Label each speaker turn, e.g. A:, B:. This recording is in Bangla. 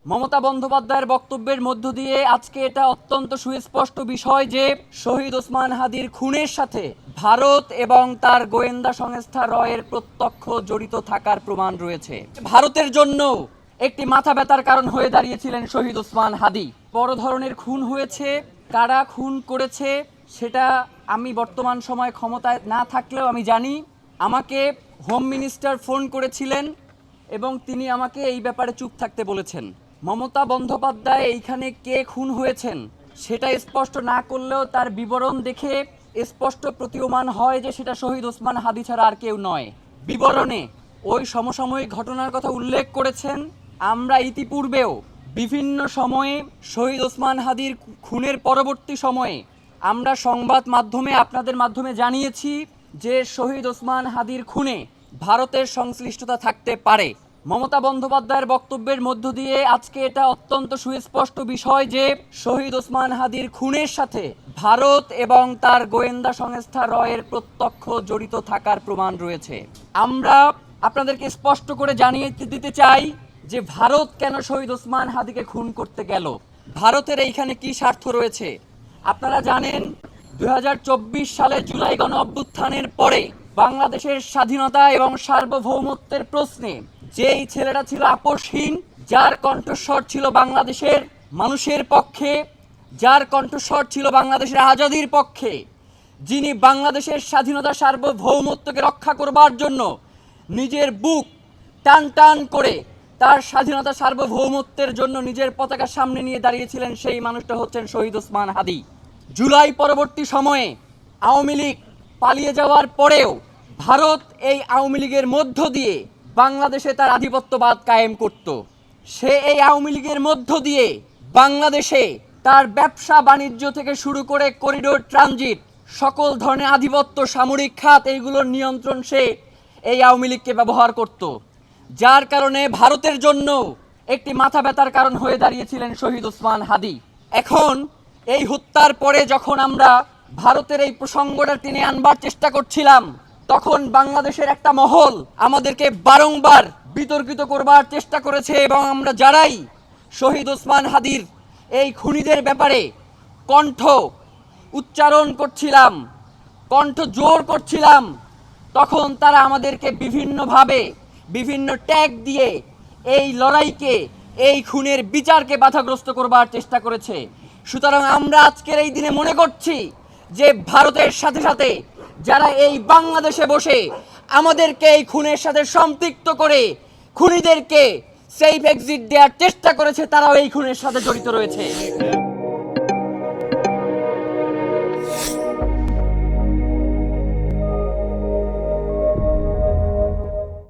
A: মমতা বন্দ্যোপাধ্যায়ের বক্তব্যের মধ্য দিয়ে আজকে এটা অত্যন্ত সুস্পষ্ট বিষয় যে শহীদ ওসমান হাদির খুনের সাথে ভারত এবং তার গোয়েন্দা সংস্থা রয়ের প্রত্যক্ষ জড়িত থাকার প্রমাণ রয়েছে। ভারতের জন্য একটি মাথা ব্যথার কারণ হয়ে দাঁড়িয়েছিলেন শহীদ ওসমান হাদি। বড় ধরনের খুন হয়েছে, কারা খুন করেছে সেটা আমি বর্তমান সময়ে ক্ষমতায় না থাকলেও আমি জানি। আমাকে হোম মিনিস্টার ফোন করেছিলেন এবং তিনি আমাকে এই ব্যাপারে চুপ থাকতে বলেছেন। মমতা বন্দ্যোপাধ্যায় এইখানে কে খুন হয়েছেন সেটা স্পষ্ট না করলেও তার বিবরণ দেখে স্পষ্ট প্রতীয়মান হয় যে সেটা শহীদ ওসমান হাদি ছাড়া আর কেউ নয়। বিবরণে ওই সমসাময়িক ঘটনার কথা উল্লেখ করেছেন। আমরা ইতিপূর্বেও বিভিন্ন সময়ে শহীদ ওসমান হাদির খুনের পরবর্তী সময়ে আমরা সংবাদ মাধ্যমে আপনাদের মাধ্যমে জানিয়েছি যে শহীদ ওসমান হাদির খুনে ভারতের সংশ্লিষ্টতা থাকতে পারে। মমতা বন্দ্যোপাধ্যায়ের বক্তব্যের মধ্য দিয়ে আজকে এটা অত্যন্ত সুস্পষ্ট বিষয় যে শহীদ ওসমান হাদির খুনের সাথে ভারত এবং তার গোয়েন্দা সংস্থা রয়ের প্রত্যক্ষ জড়িত থাকার প্রমাণ রয়েছে। আমরা আপনাদেরকে স্পষ্ট করে জানিয়ে দিতে চাই যে ভারত কেন শহীদ ওসমান হাদিকে খুন করতে গেল, ভারতের এইখানে কি স্বার্থ রয়েছে। আপনারা জানেন 2024 সালে জুলাই গণ অভ্যুত্থানের পরে বাংলাদেশের স্বাধীনতা এবং সার্বভৌমত্বের প্রশ্নে যেই ছেলেটা ছিল আপোষহীন, যার কণ্ঠস্বর ছিল বাংলাদেশের মানুষের পক্ষে, যার কণ্ঠস্বর ছিল বাংলাদেশের আজাদির পক্ষে, যিনি বাংলাদেশের স্বাধীনতা সার্বভৌমত্বকে রক্ষা করবার জন্য নিজের বুক টান টান করে তার স্বাধীনতা সার্বভৌমত্বের জন্য নিজের পতাকা সামনে নিয়ে দাঁড়িয়েছিলেন, সেই মানুষটা হচ্ছেন শহীদ ওসমান হাদি। জুলাই পরবর্তী সময়ে আওয়ামী লীগ পালিয়ে যাওয়ার পরেও ভারত এই আওয়ামী লীগের মধ্য দিয়ে বাংলাদেশে তার আধিপত্যবাদ কায়েম করত। সে এই আওয়ামী লীগের মধ্য দিয়ে বাংলাদেশে তার ব্যবসা বাণিজ্য থেকে শুরু করে করিডোর ট্রানজিট সকল ধরনের আধিপত্য, সামরিক খাত, এইগুলোর নিয়ন্ত্রণ সে এই আওয়ামী লীগকে ব্যবহার করত, যার কারণে ভারতের জন্য একটি মাথা ব্যথার কারণ হয়ে দাঁড়িয়েছিলেন শহীদ ওসমান হাদি। এখন এই হত্যার পরে যখন আমরা ভারতের এই প্রসঙ্গটা টেনে আনবার চেষ্টা করছিলাম, তখন বাংলাদেশের একটা মহল আমাদেরকে বারংবার বিতর্কিত করবার চেষ্টা করেছে এবং আমরা যারাই শহীদ ওসমান হাদির এই খুনিদের ব্যাপারে কণ্ঠ উচ্চারণ করছিলাম, কণ্ঠ জোর করছিলাম, তখন তারা আমাদেরকে বিভিন্নভাবে বিভিন্ন ট্যাগ দিয়ে এই লড়াইকে, এই খুনের বিচারকে বাধাগ্রস্ত করবার চেষ্টা করেছে। সুতরাং আমরা আজকের এই দিনে মনে করছি যে ভারতের সাথে সাথে যারা এই বাংলাদেশে বসে আমাদেরকে এই খুনের সাথে সম্পৃক্ত করে খুনিদেরকে সেফ এক্সিট দেওয়ার চেষ্টা করেছে, তারাও এই খুনের সাথে জড়িত রয়েছে।